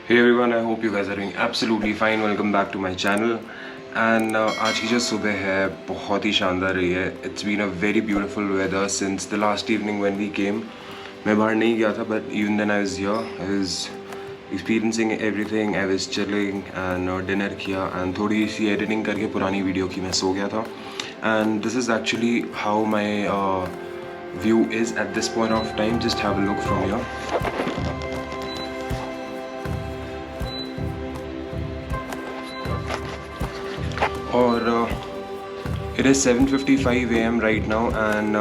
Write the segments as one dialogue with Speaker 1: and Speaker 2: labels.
Speaker 1: Hey everyone, I hope you guys are doing absolutely fine. Welcome back to my channel. And आज की जो सुबह है बहुत ही शानदार रही है. It's been a very beautiful weather since the last evening when we came. मैं बाहर नहीं गया था, but even then I was here. I was experiencing everything. I was chilling and dinner किया and थोड़ी सी editing करके पुरानी वीडियो की मैं सो गया था. And this is actually how my view is at this point of time. Just have a look from here. Or it is 7:55 a.m. right now, and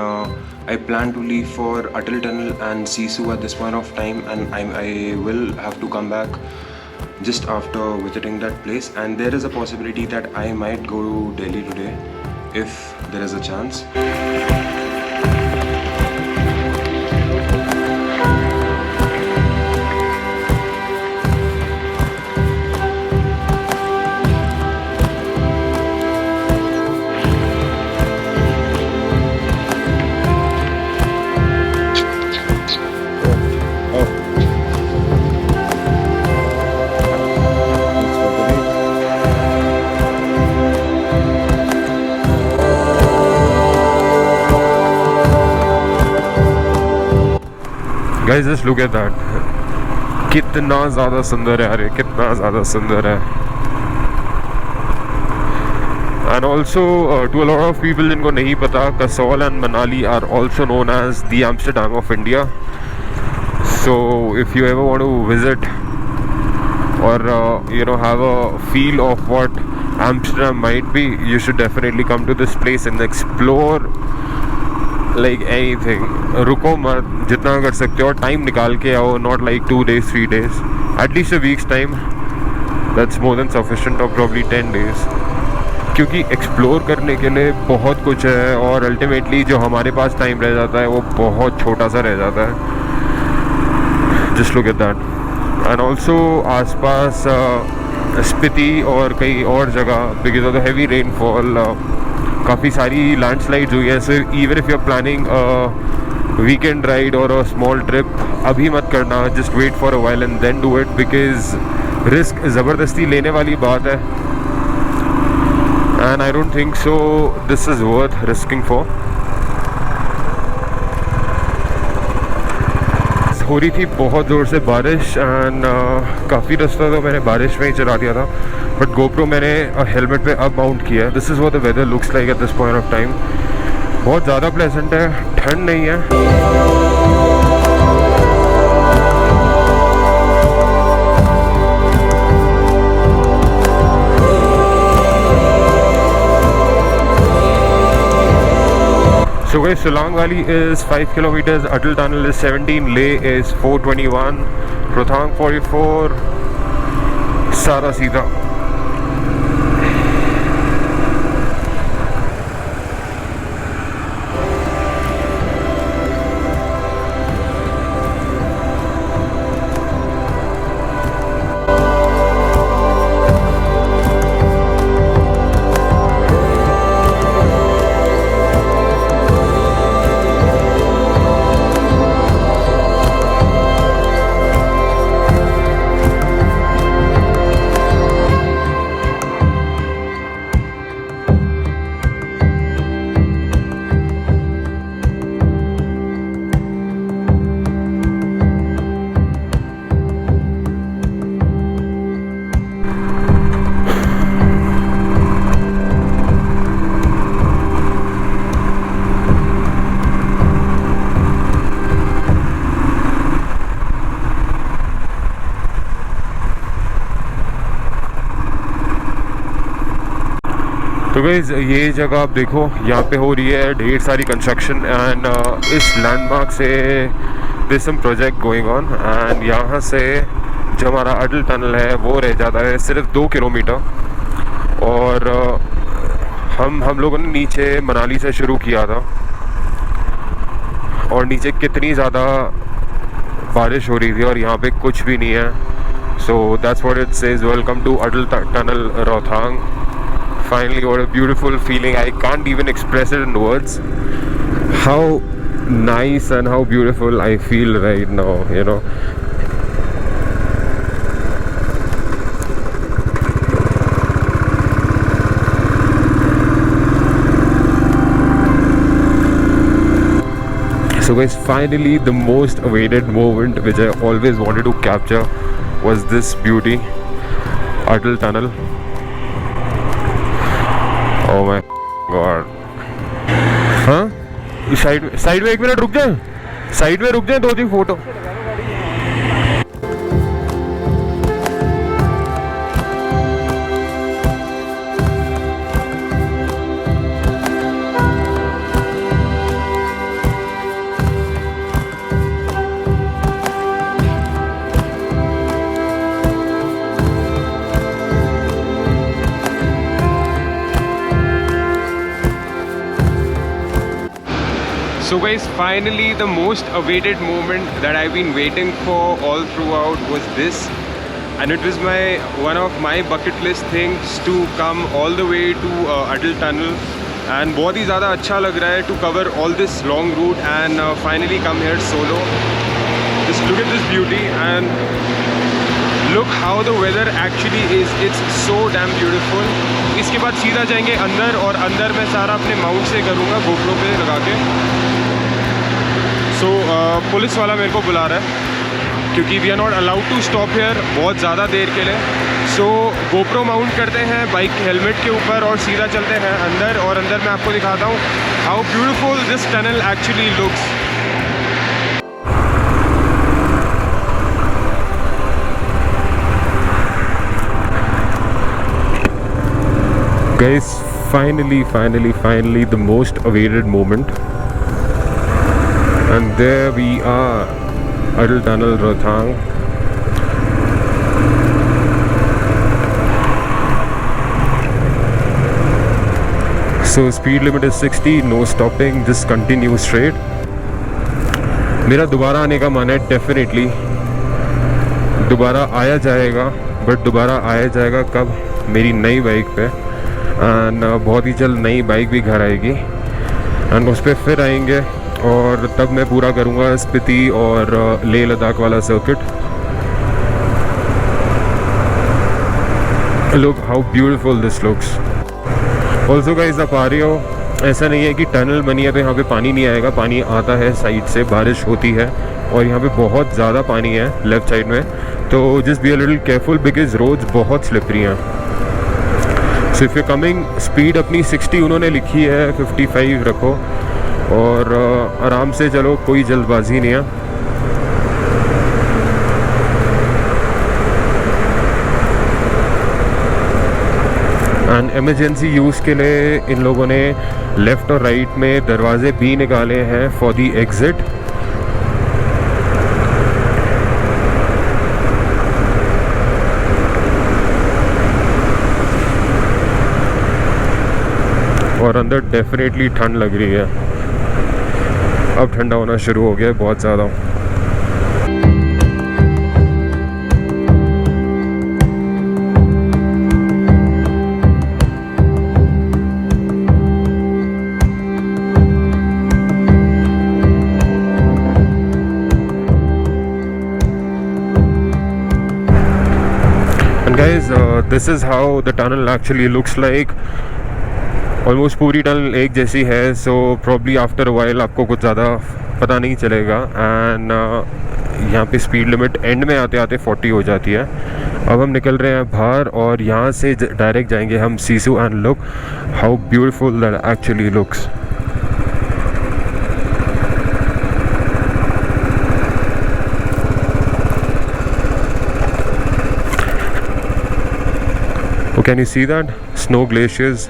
Speaker 1: I plan to leave for Atal Tunnel and Sisu at this point of time, and I will have to come back just after visiting that place. And there is a possibility that I might go to Delhi today if there is a chance. Guys, just look at that. कितना ज़्यादा सुंदर है, अरे कितना ज़्यादा सुंदर है. And also to a lot of people जिनको नहीं पता, Kasol and Manali are also known as the Amsterdam of India. So if you ever want to visit or have a feel of what Amsterdam might be, you should definitely come to this place and explore like anything. रुको मत, जितना कर सकते हो time निकाल के आओ. Not like 2 days 3 days, at least a week's time. That's more than sufficient, or probably 10 days. क्योंकि एक्सप्लोर करने के लिए बहुत कुछ है और अल्टीमेटली जो हमारे पास टाइम रह जाता है वो बहुत छोटा सा रह जाता है. Just look at that. And also आसपास स्पीति और कई और जगह because of the heavy rainfall काफ़ी सारी लैंडस्लाइड्स हुई है. So even if you are planning weekend ride और अ स्मॉल ट्रिप, अभी मत करना. Just wait for a while and then do it, because risk ज़बरदस्ती लेने वाली बात है. And I don't think so this is worth risking for. हो रही थी बहुत ज़ोर से बारिश एंड काफ़ी रास्ता तो मैंने बारिश में ही चला दिया था, बट गोप्रो मैंने हेलमेट पे अब माउंट किया है. This is what the weather looks like at this point of time. बहुत ज़्यादा प्लेजेंट है, ठंड नहीं है. So guys, Solang Valley is 5 kilometers, Atal Tunnel is 17, Leh is 421, Rohtang 44, सारा सीधा. तो गाइस ये जगह आप देखो, यहाँ पे हो रही है ढेर सारी कंस्ट्रक्शन एंड इस लैंडमार्क से this some project going on. And यहाँ से जो हमारा अटल टनल है वो रह जाता है सिर्फ 2 किलोमीटर. और हम लोगों ने नीचे मनाली से शुरू किया था और नीचे कितनी ज़्यादा बारिश हो रही थी और यहाँ पे कुछ भी नहीं है. So that's what it says, welcome to Atal tunnel Rohtang. Finally, what a beautiful feeling. I can't even express it in words how nice and how beautiful I feel right now, you know. So guys, finally the most awaited moment which I always wanted to capture was this beauty, Atal Tunnel. Oh my god. हाँ side में 1 minute रुक जाए, side में रुक जाए, 2-3 photo. So guys, finally the most awaited moment that I've been waiting for all throughout was this, and it was one of my bucket list things to come all the way to Atal Tunnel, and बहुत ही ज़्यादा अच्छा लग रहा है to cover all this long route and finally come here solo. Just look at this beauty and look how the weather actually is. It's so damn beautiful. इसके बाद सीधा जाएंगे अंदर, और अंदर मैं सारा अपने माउंट से करूँगा GoPro पे लगा के. सो पुलिस वाला मेरे को बुला रहा है क्योंकि we are not allowed to stop here बहुत ज़्यादा देर के लिए. सो GoPro माउंट करते हैं बाइक हेलमेट के ऊपर और सीधा चलते हैं अंदर, और अंदर मैं आपको दिखाता हूँ how beautiful this tunnel actually looks. Guys, finally the most awaited moment, and there we are, Atal Tunnel, Rohtang. So speed limit is 60, no stopping, just continue straight. मेरा दोबारा आने का मन है, डेफिनेटली दोबारा आया जाएगा, बट दोबारा आया जाएगा कब? मेरी नई बाइक पे, एंड बहुत ही जल्द नई बाइक भी घर आएगी, एंड उस पर फिर आएंगे, और तब मैं पूरा करूँगा स्पीति और लेह लद्दाख वाला circuit. Look how beautiful this looks. Also guys, आप आ रहे हो, ऐसा नहीं है कि टनल बनी है तो यहाँ पे पानी नहीं आएगा. पानी आता है साइड से, बारिश होती है, और यहाँ पे बहुत ज़्यादा पानी है लेफ़्ट साइड में. तो just be a little careful because roads बहुत स्लिपरी हैं. So if you coming, speed अपनी 60 उन्होंने लिखी है, 55 रखो, और आराम से चलो, कोई जल्दबाजी नहीं है. एंड एमरजेंसी यूज़ के लिए इन लोगों ने लेफ़्ट और राइट में दरवाजे भी निकाले हैं फॉर दी एग्ज़िट. और अंदर डेफिनेटली ठंड लग रही है. अब ठंडा होना शुरू हो गया है बहुत ज़्यादा. And guys, this is how the tunnel actually looks like. Almost पूरी टनल एक जैसी है, so probably after a while आपको कुछ ज़्यादा पता नहीं चलेगा. एंड यहाँ पे स्पीड लिमिट एंड में आते आते 40 हो जाती है. अब हम निकल रहे हैं बाहर, और यहाँ से डायरेक्ट जाएंगे हम Sissu. And look how beautiful that actually looks. Can you see that snow glaciers?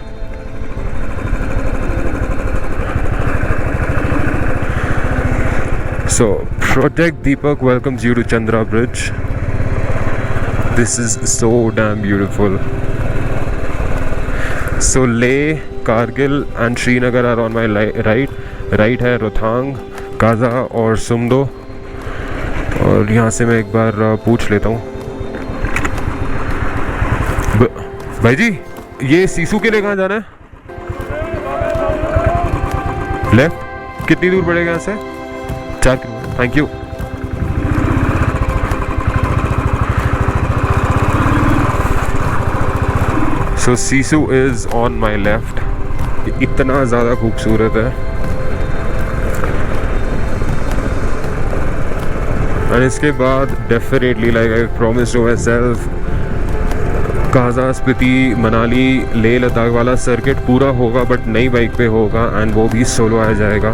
Speaker 1: So, Project Deepak welcomes you to Chandra Bridge. This is so damn beautiful. So, Leh, Kargil and Srinagar are on my right. Right है रोहतांग, काजा और सुमदो. और यहाँ से मैं एक बार पूछ लेता हूँ. भाई जी, ये सीसू के लिए कहाँ जाना है? लेफ्ट. कितनी दूर पड़ेगा यहाँ से? 4 kilometre. Thank you. So Sissu is on my left. इतना ज़्यादा खूबसूरत है. एंड इसके बाद definitely like I promise to myself Kaza, Spiti, Manali, Leh Ladakh वाला सर्किट पूरा होगा, बट नई बाइक पे होगा एंड वो भी सोलो आ जाएगा.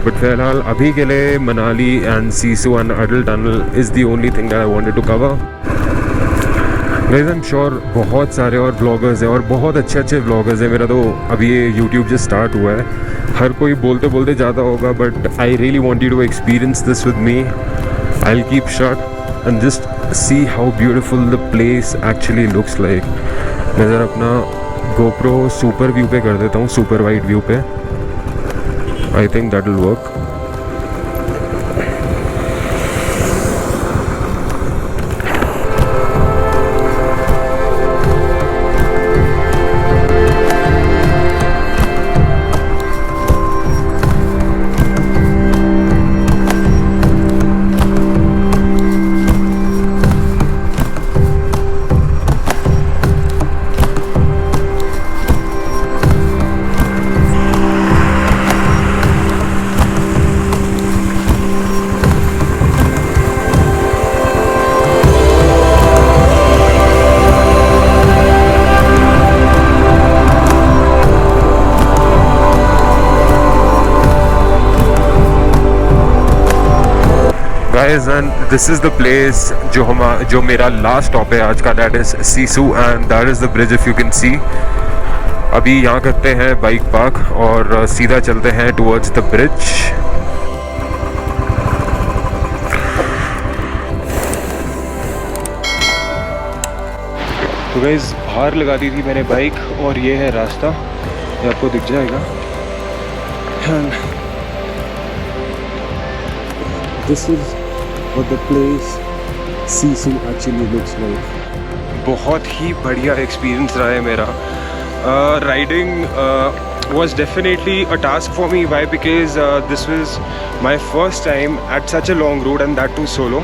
Speaker 1: बट फिलहाल अभी के लिए Manali and Sissu and Atal tunnel is the only thing that I wanted to cover. Guys I am sure बहुत सारे और ब्लॉगर्स हैं और बहुत अच्छे अच्छे ब्लॉगर्स हैं. मेरा तो अभी ये यूट्यूब जो स्टार्ट हुआ है, हर कोई बोलते बोलते ज़्यादा होगा, but I really want you to experience this with me. I will keep short and just see how beautiful the place actually looks like. मैं ज़रा अपना GoPro सुपर व्यू पे कर देता हूँ, सुपर वाइड व्यू पे. I think that will work. Guys, and this is the place जो मेरा लास्ट स्टॉप है आज का, that is Sissu and that is the bridge if you can see. अभी यहाँ करते हैं बाइक पार्क और सीधा चलते हैं towards the bridge. तो गाइस बाहर लगा दी थी मैंने बाइक और ये है रास्ता, ये आपको दिख जाएगा. This is what the place Sisu actually looks like. बहुत ही बढ़िया एक्सपीरियंस रहा है मेरा. Riding was definitely a task for me. Why? Because this was my first time at such a long road and that too solo.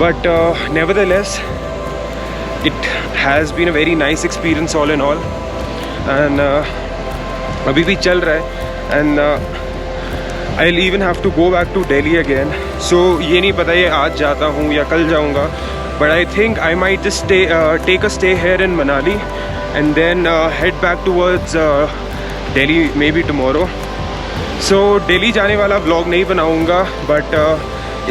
Speaker 1: But nevertheless, it has been a very nice experience all in all. And अभी भी चल रहा है and I'll even have to go back to Delhi again. So ये नहीं पता ये आज जाता हूँ या कल जाऊँगा. But I think I might just take a stay here in Manali and then head back towards Delhi maybe tomorrow. So Delhi जाने वाला vlog नहीं बनाऊँगा, but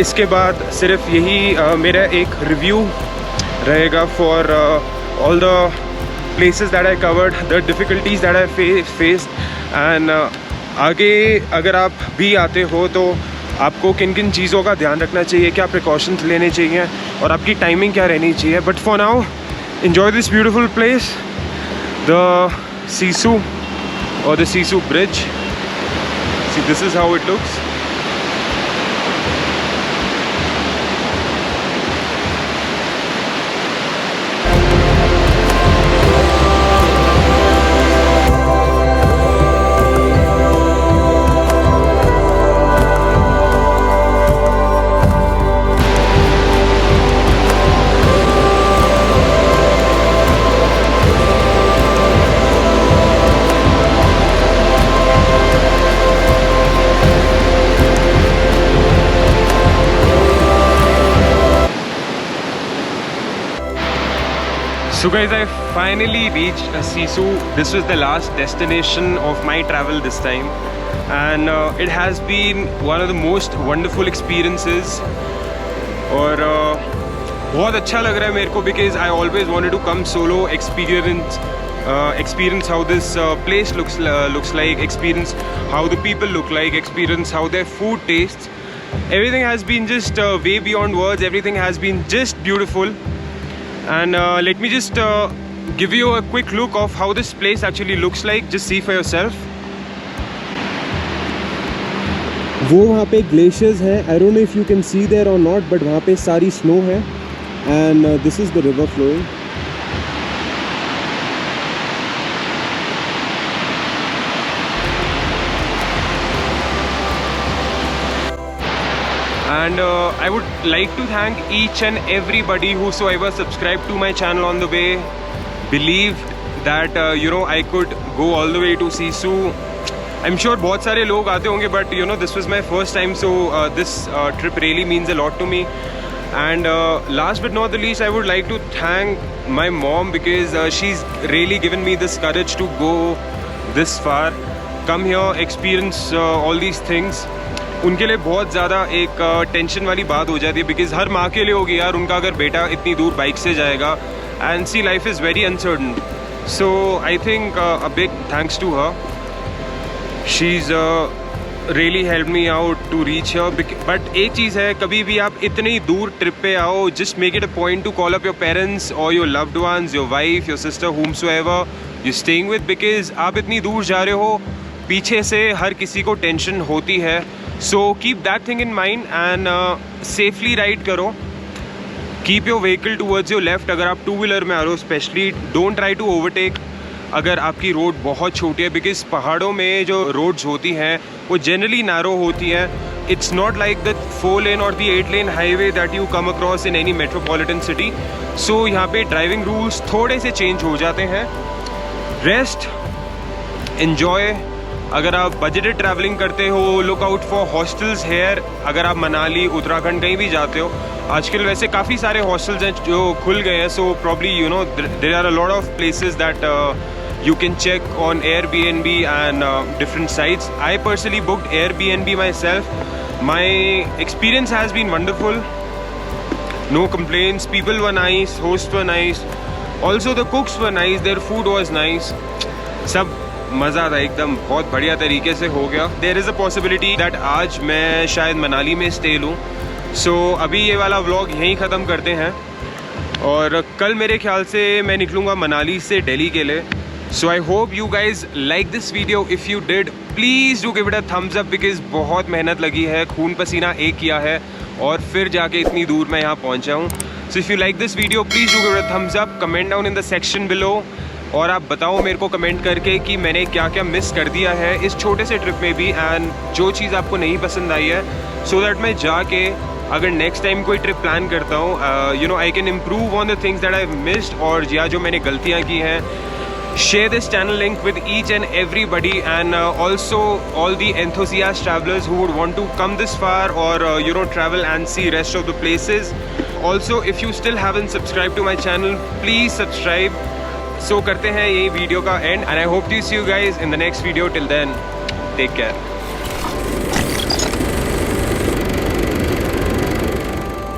Speaker 1: इसके बाद सिर्फ यही मेरा एक review रहेगा for all the places that I covered, the difficulties that I faced and आगे अगर आप भी आते हो तो आपको किन किन चीज़ों का ध्यान रखना चाहिए, क्या प्रिकॉशंस लेने चाहिए और आपकी टाइमिंग क्या रहनी चाहिए. But for now enjoy this beautiful place, the Sisu or the Sisu bridge. See, this is how it looks. So guys, I finally reached Sisu. This was the last destination of my travel this time and it has been one of the most wonderful experiences. और बहुत अच्छा लग रहा है मेरे को because I always wanted to come solo, experience how this place looks like, experience how the people look like, experience how their food tastes. Everything has been just way beyond words. Everything has been just beautiful. And let me just give you a quick look of how this place actually looks like. Just see for yourself.
Speaker 2: वो वहाँ पे glaciers हैं. I don't know if you can see there or not, but वहाँ पे सारी snow है and this is the river flowing.
Speaker 1: And I would like to thank each and everybody whosoever subscribed to my channel on the way, believed that I could go all the way to Sisu.
Speaker 3: I am sure बहुत सारे लोग आते होंगे, but you know this was my first time, so this trip really means a lot to me. And last but not the least, I would like to thank my mom because she's really given me this courage to go this far, come here, experience all these things. उनके लिए बहुत ज़्यादा एक tension वाली बात हो जाती है, बिकॉज हर माँ के लिए होगी यार उनका अगर बेटा इतनी दूर बाइक से जाएगा. And see life is very uncertain, so I think a big thanks to her. She is really helped me out to reach here. But एक चीज़ है, कभी भी आप इतनी दूर ट्रिप पे आओ, just make it a point to call up your parents or your loved ones, your wife, your sister, whomsoever you're staying with, because आप इतनी दूर जा रहे हो, पीछे से हर किसी को टेंशन होती है. So keep that thing in mind and safely ride करो. Keep your vehicle towards your left. अगर आप टू व्हीलर में आ रहे हो specially, don't try to overtake अगर आपकी रोड बहुत छोटी है, बिकॉज पहाड़ों में जो रोड्स होती हैं वो जनरली नैरो होती हैं. It's not like the 4 lane or the 8 lane highway that you come across in any metropolitan city. So यहाँ पे ड्राइविंग रूल्स थोड़े से चेंज हो जाते हैं. Rest, enjoy. अगर आप बजटेड ट्रैवलिंग करते हो, look out for hostels here. अगर आप मनाली, उत्तराखंड कहीं भी जाते हो, आजकल वैसे काफ़ी सारे हॉस्टल्स हैं जो खुल गए हैं. So probably you know there are a lot of places that you can check on Airbnb and different sites. I personally booked Airbnb myself. My experience has been wonderful. No complaints. People were nice. Hosts were nice. Also the cooks were nice. Their food was nice. सब मज़ा था एकदम, बहुत बढ़िया तरीके से हो गया. There is a possibility that आज मैं शायद मनाली में स्टे लूँ. So अभी ये वाला व्लॉग यहीं ख़त्म करते हैं और कल मेरे ख्याल से मैं निकलूँगा मनाली से दिल्ली के लिए. So I hope you guys like this video. If you did, please do give it a thumbs up because बहुत मेहनत लगी है, खून पसीना एक किया है और फिर जाके इतनी दूर मैं यहाँ पहुँचा हूँ. So if you like this video, please do give it a thumbs up. Comment down in the section below और आप बताओ मेरे को कमेंट करके कि मैंने क्या क्या मिस कर दिया है इस छोटे से ट्रिप में भी, एंड जो चीज़ आपको नहीं पसंद आई है, सो दैट मैं जाके अगर नेक्स्ट टाइम कोई ट्रिप प्लान करता हूँ, you know I can improve on the things that I missed, और या जो मैंने गलतियाँ की हैं. Share this channel link with each and everybody, and also all the enthusiast travelers who would want to come this far or you know travel and see rest of the places. Also if you still haven't subscribed to my channel, please subscribe. So करते हैं यही video का end and I hope to see you guys in the next video. Till then, take care.